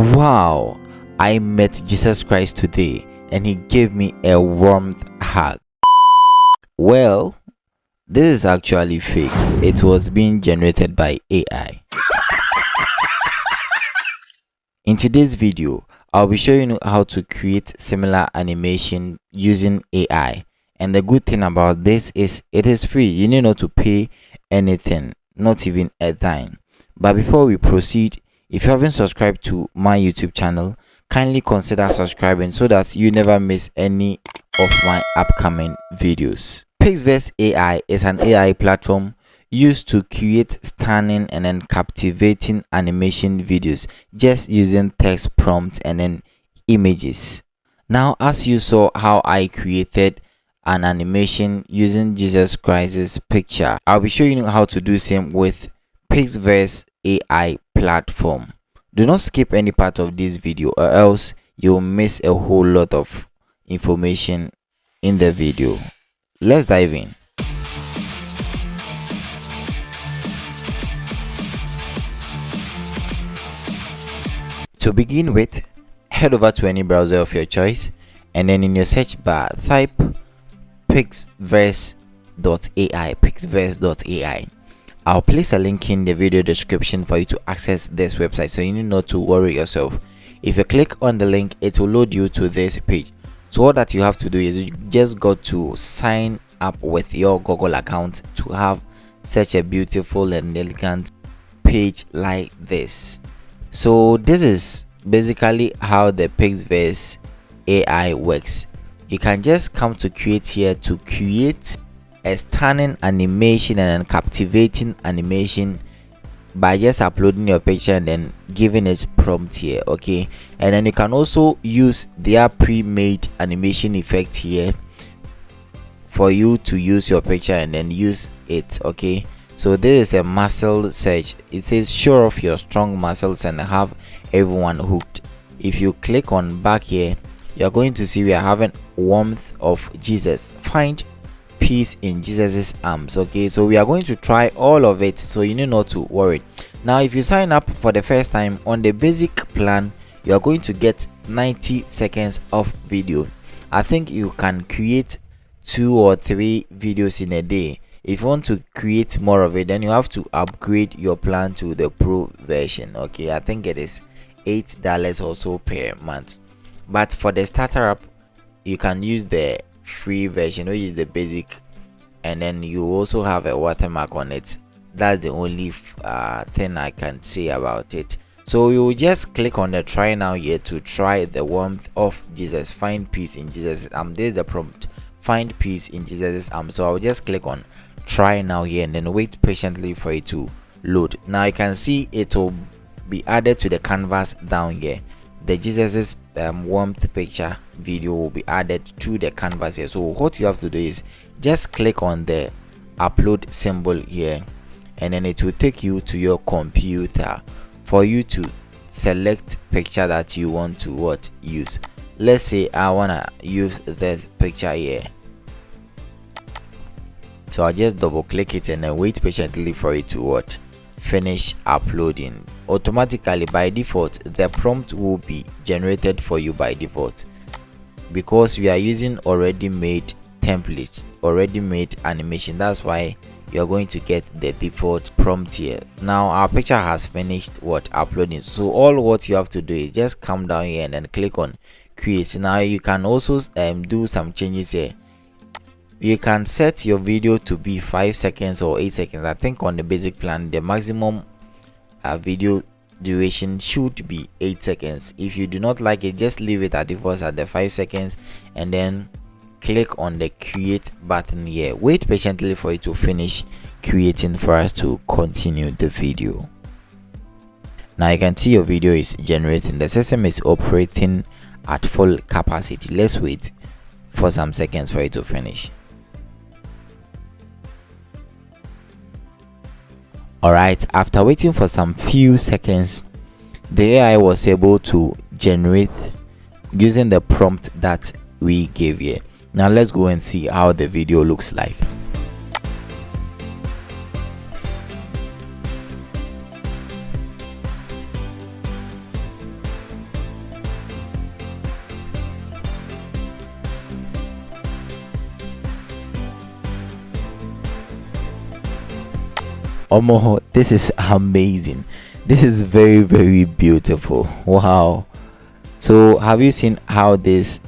Wow, I met Jesus Christ today and he gave me a warm hug. Well, this is actually fake. It was being generated by AI. In today's video, I'll be showing you how to create similar animation using AI. And the good thing about this is it is free. You need not to pay anything, not even a dime. But before we proceed, if you haven't subscribed to my YouTube channel, kindly consider subscribing so that you never miss any of my upcoming videos. PIXVERSE AI is an AI platform used to create stunning and then captivating animation videos just using text prompts and then images. Now, as you saw how I created an animation using Jesus Christ's picture, I'll be showing you how to do same with PIXVERSE AI platform. Do not skip any part of this video or else you'll miss a whole lot of information in the video. Let's dive in. To begin with, head over to any browser of your choice and then in your search bar type PIXVERSE.ai. I'll place a link in the video description for you to access this website, so you need not to worry yourself. If you click on the link, it will load you to this page. So all that you have to do is you just got to sign up with your Google account to have such a beautiful and elegant page like this. So this is basically how the PIXVERSE AI works. You can just come to create here to create a stunning animation and a captivating animation by just uploading your picture and then giving it prompt here, okay? And then you can also use their pre-made animation effect here for you to use your picture and then use it, okay? So this is a muscle search. It says show off your strong muscles and have everyone hooked. If you click on back here, you're going to see we are having warmth of Jesus. Find peace in Jesus's arms, okay? So we are going to try all of it, so you need not to worry. Now if you sign up for the first time on the basic plan, you are going to get 90 seconds of video. I think you can create 2 or 3 videos in a day. If you want to create more of it, then you have to upgrade your plan to the pro version, okay? I think it is $8 or so per month, but for the starter app you can use the free version, which is the basic, and then you also have a watermark on it. That's the only thing I can say about it. So you will just click on the try now here to try the warmth of Jesus. Find peace in Jesus' arm. There's the prompt, find peace in Jesus' arm. So I'll just click on try now here and then wait patiently for it to load. Now you can see it will be added to the canvas down here. The Jesus's warmth picture video will be added to the canvas here. So what you have to do is just click on the upload symbol here and then it will take you to your computer for you to select picture that you want to use. Let's say I want to use this picture here, so I'll just double click it and then wait patiently for it to finish uploading. Automatically by default the prompt will be generated for you by default, because we are using already made templates, already made animation. That's why you're going to get the default prompt here. Now our picture has finished uploading, so all what you have to do is just come down here and then click on create. Now you can also do some changes here. You can set your video to be 5 seconds or 8 seconds. I think on the basic plan the maximum video duration should be 8 seconds. If you do not like it, just leave it at default at the 5 seconds and then click on the create button here. Wait patiently for it to finish creating for us to continue the video. Now you can see your video is generating. The system is operating at full capacity. Let's wait for some seconds for it to finish. Alright, after waiting for some few seconds, the AI was able to generate using the prompt that we gave here. Now let's go and see how the video looks like. Omo, this is amazing. This is very, very beautiful. Wow. So have you seen how this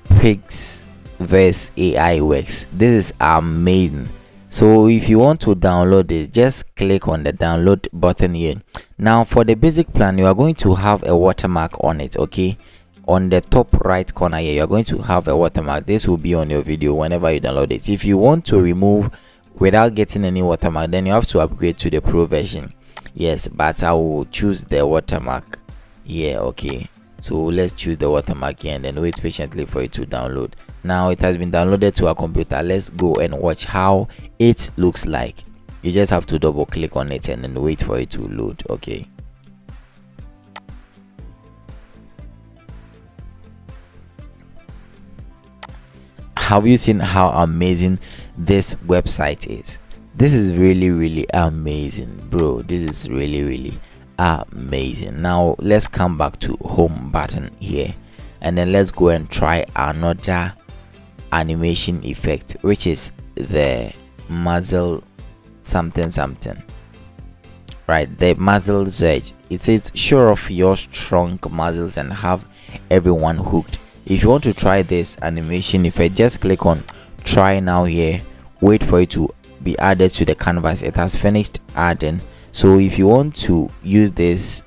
PIXVERSE AI works? This is amazing. So if you want to download it, just click on the download button here. Now for the basic plan, you are going to have a watermark on it. Okay, on the top right corner here, you're going to have a watermark. This will be on your video whenever you download it. If you want to remove without getting any watermark, then you have to upgrade to the pro version. Yes, but I will choose the watermark here. Okay, so let's choose the watermark here and then wait patiently for it to download. Now it has been downloaded to our computer. Let's go and watch how it looks like. You just have to double click on it and then wait for it to load. Okay, have you seen how amazing this website is? This is really, really amazing, bro. This is really, really amazing. Now let's come back to home button here and then let's go and try another animation effect, which is the muzzle something something, right? The muzzle edge. It says show off your strong muzzles and have everyone hooked. If you want to try this animation effect, just click on try now here, wait for it to be added to the canvas. It has finished adding. So if you want to use this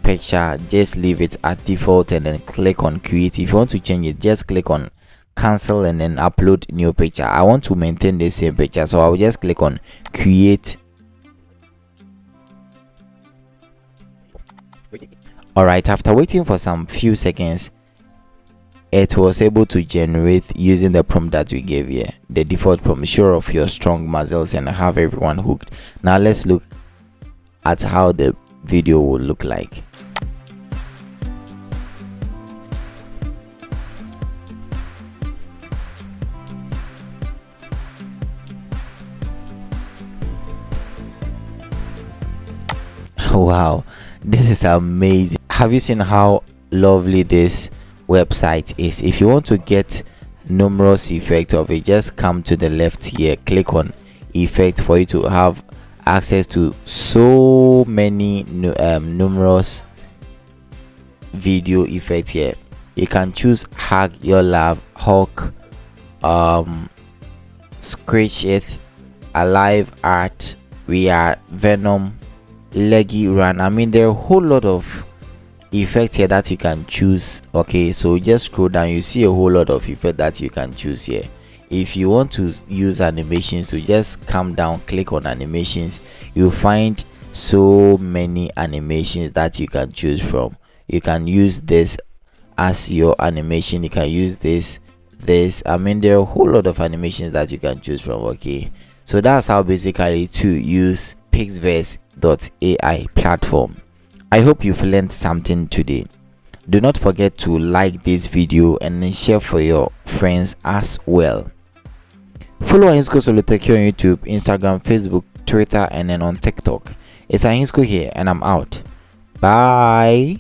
picture, just leave it at default and then click on create. If you want to change it, just click on cancel and then upload new picture. I want to maintain the same picture, so I will just click on create. All right, after waiting for some few seconds, it was able to generate using the prompt that we gave here, the default prompt, show off your strong muscles and have everyone hooked. Now let's look at how the video will look like. Wow, this is amazing. Have you seen how lovely this website is? If you want to get numerous effects of it, just come to the left here, click on effect for you to have access to so many numerous video effects here. You can choose hug your love, hawk, scratch it, alive art, we are venom, leggy run. I mean, there are a whole lot of effects here that you can choose. Okay, so just scroll down, you see a whole lot of effects that you can choose here. If you want to use animations, so just come down, click on animations. You'll find so many animations that you can choose from. You can use this as your animation, you can use this. I mean, there are a whole lot of animations that you can choose from. Okay, so that's how basically to use PIXVERSE.ai platform. I hope you've learned something today. Do not forget to like this video and then share for your friends as well. Follow Arhinsco Solutech here on YouTube, Instagram, Facebook, Twitter, and then on TikTok. It's Arhinsco here and I'm out. Bye.